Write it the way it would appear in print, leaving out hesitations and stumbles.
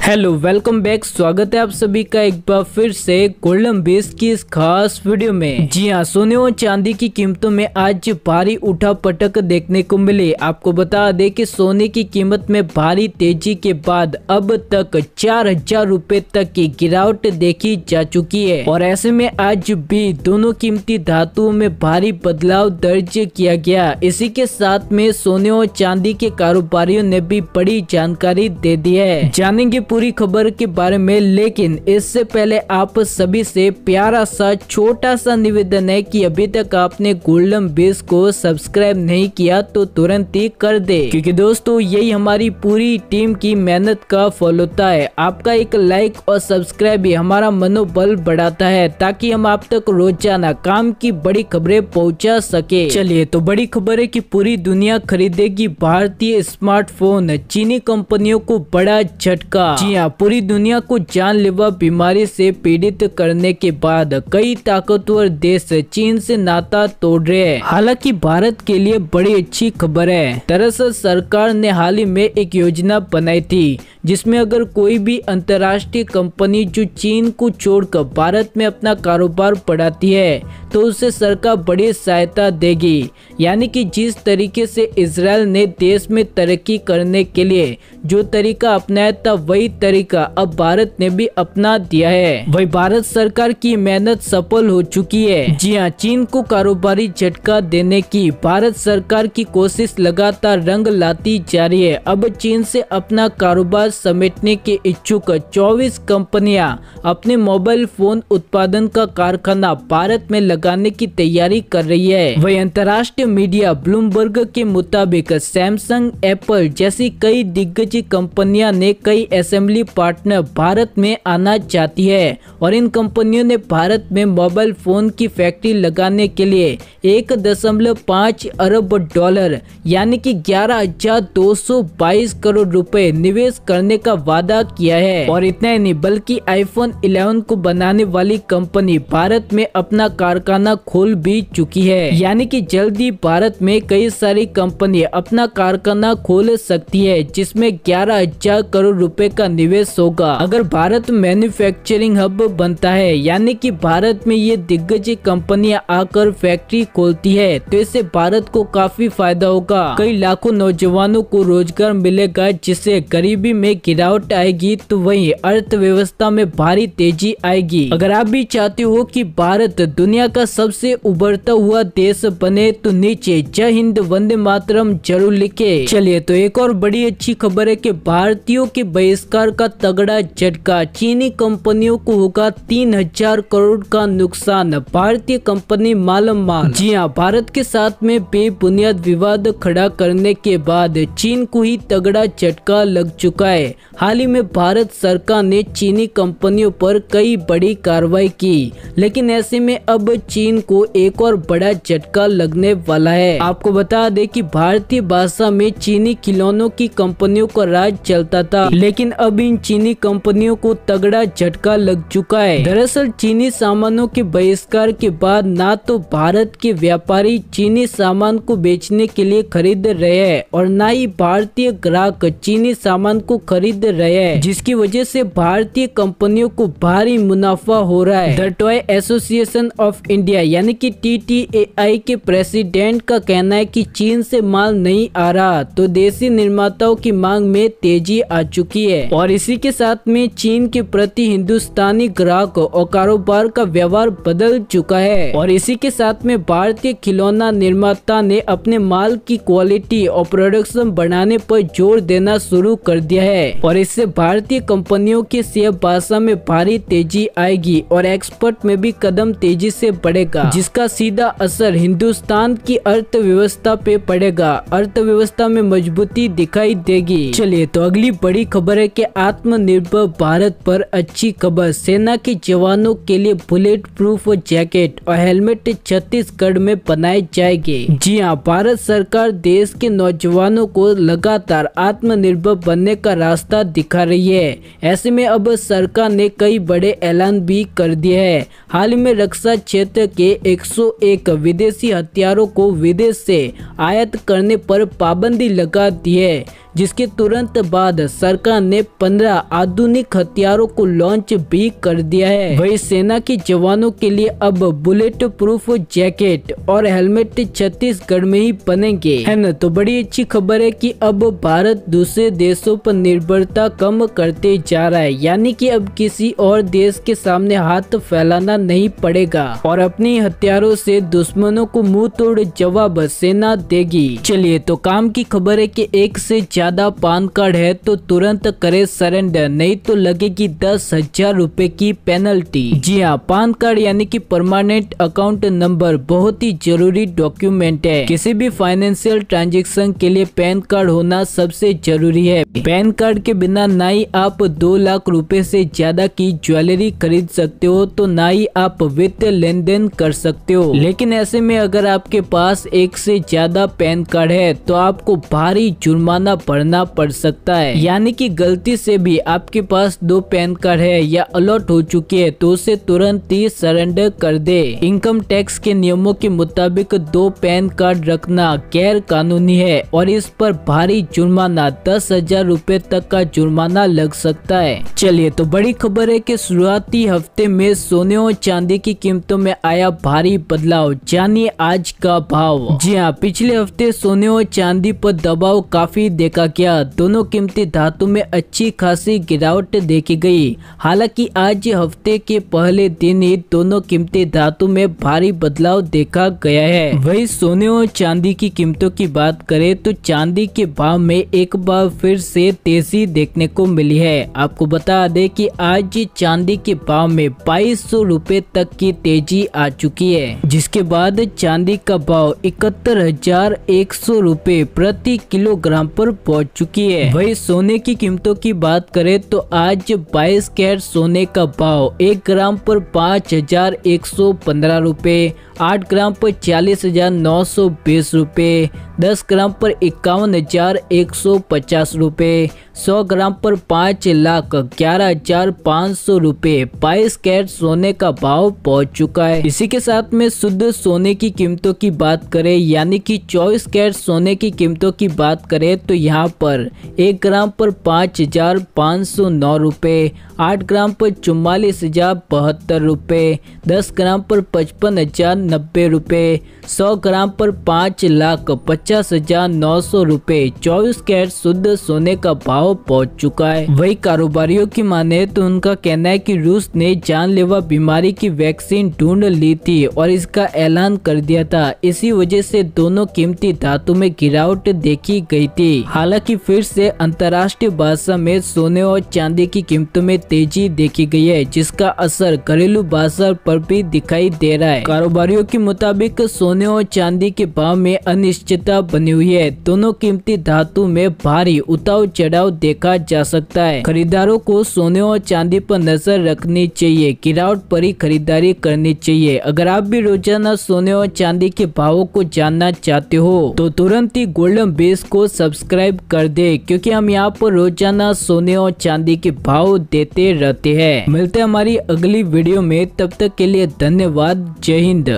Hello welcome back. स्वागत है आप सभी का एक बार फिर से गोल्डन बेस की इस खास वीडियो में। जी हाँ, सोने और चांदी की कीमतों में आज भारी उठापटक देखने को मिली। आपको बता दें कि सोने की कीमत में भारी तेजी के बाद अब तक 4000 रुपए तक की गिरावट देखी जा चुकी है और ऐसे में आज भी दोनों कीमती धातुओं में भारी बदलाव दर्ज किया गया। इसी के साथ में सोने और चांदी के कारोबारियों ने भी बड़ी जानकारी दे दी है। जानेंगे पूरी खबर के बारे में, लेकिन इससे पहले आप सभी से प्यारा सा छोटा सा निवेदन है कि अभी तक आपने गोल्डन बेस को सब्सक्राइब नहीं किया तो तुरंत ही कर दे, क्योंकि दोस्तों यही हमारी पूरी टीम की मेहनत का फल होता है। आपका एक लाइक और सब्सक्राइब ही हमारा मनोबल बढ़ाता है ताकि हम आप तक रोजाना काम की बड़ी खबरें पहुंचा सके। चलिए, तो बड़ी खबर है कि पूरी दुनिया खरीदेगी भारतीय स्मार्टफोन, चीनी कंपनियों को बड़ा झटका। जी हाँ, पूरी दुनिया को जानलेवा बीमारी से पीड़ित करने के बाद कई ताकतवर देश चीन से नाता तोड़ रहे हैं। हालांकि भारत के लिए बड़ी अच्छी खबर है। दरअसल सरकार ने हाल ही में एक योजना बनाई थी जिसमें अगर कोई भी अंतर्राष्ट्रीय कंपनी जो चीन को छोड़कर भारत में अपना कारोबार बढ़ाती है तो उसे सरकार बड़ी सहायता देगी। यानी कि जिस तरीके से इजराइल ने देश में तरक्की करने के लिए जो तरीका अपनाया था वही तरीका अब भारत ने भी अपना दिया है। वही भारत सरकार की मेहनत सफल हो चुकी है। जी हाँ, चीन को कारोबारी झटका देने की भारत सरकार की कोशिश लगातार रंग लाती जा रही है। अब चीन से अपना कारोबार समेटने के इच्छुक 24 कंपनियां अपने मोबाइल फोन उत्पादन का कारखाना भारत में लगाने की तैयारी कर रही है। वही अंतर्राष्ट्रीय मीडिया ब्लूमबर्ग के मुताबिक सैमसंग, एप्पल जैसी कई दिग्गज कंपनियां ने कई असेंबली पार्टनर भारत में आना चाहती है और इन कंपनियों ने भारत में मोबाइल फोन की फैक्ट्री लगाने के लिए 1.5 अरब डॉलर यानी कि 11,222 करोड़ रुपए निवेश करने का वादा किया है। और इतना ही नहीं बल्कि आईफोन 11 को बनाने वाली कंपनी भारत में अपना कारखाना खोल भी चुकी है। यानी कि जल्दी भारत में कई सारी कंपनी अपना कारखाना खोल सकती है जिसमें 11,000 करोड़ रुपए का निवेश होगा। अगर भारत मैन्युफैक्चरिंग हब बनता है यानी कि भारत में ये दिग्गज कंपनियां आकर फैक्ट्री खोलती है तो इससे भारत को काफी फायदा होगा। कई लाखों नौजवानों को रोजगार मिलेगा जिससे गरीबी में गिरावट आएगी तो वहीं अर्थव्यवस्था में भारी तेजी आएगी। अगर आप भी चाहते हो कि भारत दुनिया का सबसे उभरता हुआ देश बने तो नीचे जय हिंद वंदे मातरम जरूर लिखे। चलिए, तो एक और बड़ी अच्छी खबर है कि भारतीयों के बहिष्कार का तगड़ा झटका, चीनी कंपनियों को होगा 3000 करोड़ का नुकसान, भारतीय कंपनी मालामाल। जी हाँ, भारत के साथ में बेबुनियाद विवाद खड़ा करने के बाद चीन को ही तगड़ा झटका लग चुका है। हाल ही में भारत सरकार ने चीनी कंपनियों पर कई बड़ी कार्रवाई की, लेकिन ऐसे में अब चीन को एक और बड़ा झटका लगने वाला है। आपको बता दें कि भारतीय भाषा में चीनी खिलौनों की कंपनियों का राज चलता था, लेकिन अब इन चीनी कंपनियों को तगड़ा झटका लग चुका है। दरअसल चीनी सामानों के बहिष्कार के बाद ना तो भारत के व्यापारी चीनी सामान को बेचने के लिए खरीद रहे हैं और ना ही भारतीय ग्राहक चीनी सामान को खरीद रहे हैं, जिसकी वजह से भारतीय कंपनियों को भारी मुनाफा हो रहा है। The toy association of India यानी कि TTAI के प्रेसिडेंट का कहना है कि चीन से माल नहीं आ रहा तो देसी निर्माताओं की मांग में तेजी आ चुकी है और इसी के साथ में चीन के प्रति हिंदुस्तानी ग्राहक और कारोबार का व्यवहार बदल चुका है। और इसी के साथ में भारतीय खिलौना निर्माता ने अपने माल की क्वालिटी और प्रोडक्शन बढ़ाने पर जोर देना शुरू कर दिया है और इससे भारतीय कंपनियों के शेयर बाजार में भारी तेजी आएगी और एक्सपोर्ट में भी कदम तेजी से बढ़ेगा, जिसका सीधा असर हिंदुस्तान की अर्थव्यवस्था पे पड़ेगा। अर्थव्यवस्था में मजबूती दिखाई देगी। चलिए, तो अगली बड़ी खबर है कि आत्मनिर्भर भारत पर अच्छी खबर, सेना के जवानों के लिए बुलेट प्रूफ जैकेट और हेलमेट छत्तीसगढ़ में बनाए जाएंगे। जी हाँ, भारत सरकार देश के नौजवानों को लगातार आत्मनिर्भर बनने का रास्ता दिखा रही है। ऐसे में अब सरकार ने कई बड़े ऐलान भी कर दिए हैं। हाल ही में रक्षा क्षेत्र के 101 विदेशी हथियारों को विदेश से आयात करने पर पाबंदी लगा दी है। जिसके तुरंत बाद सरकार ने 15 आधुनिक हथियारों को लॉन्च भी कर दिया है। वही सेना के जवानों के लिए अब बुलेट प्रूफ जैकेट और हेलमेट छत्तीसगढ़ में ही बनेंगे, है ना। तो बड़ी अच्छी खबर है कि अब भारत दूसरे देशों पर निर्भरता कम करते जा रहा है, यानी कि अब किसी और देश के सामने हाथ फैलाना नहीं पड़ेगा और अपने हथियारों से दुश्मनों को मुंह तोड़ जवाब सेना देगी। चलिए, तो काम की खबर है कि एक से ज्यादा पान कार्ड है तो तुरंत करे सरेंडर, नहीं तो लगेगी 10,000 रुपए की पेनल्टी। जी हाँ, पान कार्ड यानी कि परमानेंट अकाउंट नंबर बहुत ही जरूरी डॉक्यूमेंट है। किसी भी फाइनेंशियल ट्रांजैक्शन के लिए पैन कार्ड होना सबसे जरूरी है। पैन कार्ड के बिना ना ही आप 2 लाख रुपए से ज्यादा की ज्वेलरी खरीद सकते हो, तो ना ही आप वित्तीय लेन देन कर सकते हो। लेकिन ऐसे में अगर आपके पास एक से ज्यादा पैन कार्ड है तो आपको भारी जुर्माना भरना पड़ सकता है। यानी कि गलती से भी आपके पास 2 पैन कार्ड है या अलॉट हो चुकी है तो उसे तुरंत ही सरेंडर कर दे। इनकम टैक्स के नियमों के मुताबिक 2 पैन कार्ड रखना गैर कानूनी है और इस पर भारी जुर्माना 10,000 रुपए तक का जुर्माना लग सकता है। चलिए, तो बड़ी खबर है कि शुरुआती हफ्ते में सोने और चांदी की कीमतों में आया भारी बदलाव। जानिए आज का भाव। जी हाँ, पिछले हफ्ते सोने और चांदी पर दबाव काफी देखा गया। दोनों कीमती धातु में अच्छी खासी गिरावट देखी गई। हालांकि आज हफ्ते के पहले दिन ही दोनों कीमती धातु में भारी बदलाव देखा गया है। वही सोने और चांदी की कीमतों की बात करें तो चांदी के भाव में एक बार फिर से तेजी देखने को मिली है। आपको बता दें कि आज चांदी के भाव में 2200 रुपए तक की तेजी आ चुकी है, जिसके बाद चांदी का भाव 71,100 रुपए प्रति किलोग्राम पर पहुंच चुकी है। वही सोने की कीमतों की बात करें तो आज 22 कैरेट सोने का भाव 1 ग्राम पर 5,115 रुपए, 8 ग्राम पर 40,920 रुपए, 10 ग्राम पर 51,150 रुपए, 100 ग्राम पर 5,11,500 रुपए 22 कैरेट सोने का भाव पहुंच चुका है। इसी के साथ में शुद्ध सोने की कीमतों की बात करें यानी कि 24 कैरेट सोने की कीमतों की बात करें तो यहाँ पर 1 ग्राम पर 5,509 रुपए, 8 ग्राम पर 44,072 रुपए, 10 ग्राम पर 55,090 रुपए, 100 ग्राम पर 5,50,900 रुपए 24 कैरेट शुद्ध सोने का भाव पहुंच चुका है। वही कारोबारियों की माने तो उनका कहना है कि रूस ने जानलेवा बीमारी की वैक्सीन ढूंढ ली थी और इसका ऐलान कर दिया था। इसी वजह से दोनों कीमती धातु में गिरावट देखी गई थी। हालांकि फिर से अंतर्राष्ट्रीय बाजार में सोने और चांदी की कीमतों में तेजी देखी गई है, जिसका असर घरेलू बाजार पर भी दिखाई दे रहा है। कारोबारियों के मुताबिक सोने और चांदी के भाव में अनिश्चितता बनी हुई है। दोनों कीमती धातु में भारी उतार चढ़ाव देखा जा सकता है। खरीदारों को सोने और चांदी पर नजर रखनी चाहिए, गिरावट पर ही खरीदारी करनी चाहिए। अगर आप भी रोजाना सोने और चांदी के भावों को जानना चाहते हो तो तुरंत ही गोल्डन बेस को सब्सक्राइब कर दे, क्योंकि हम यहाँ पर रोजाना सोने और चांदी के भाव देते रहते हैं। मिलते हैं हमारी अगली वीडियो में, तब तक के लिए धन्यवाद। जय हिंद।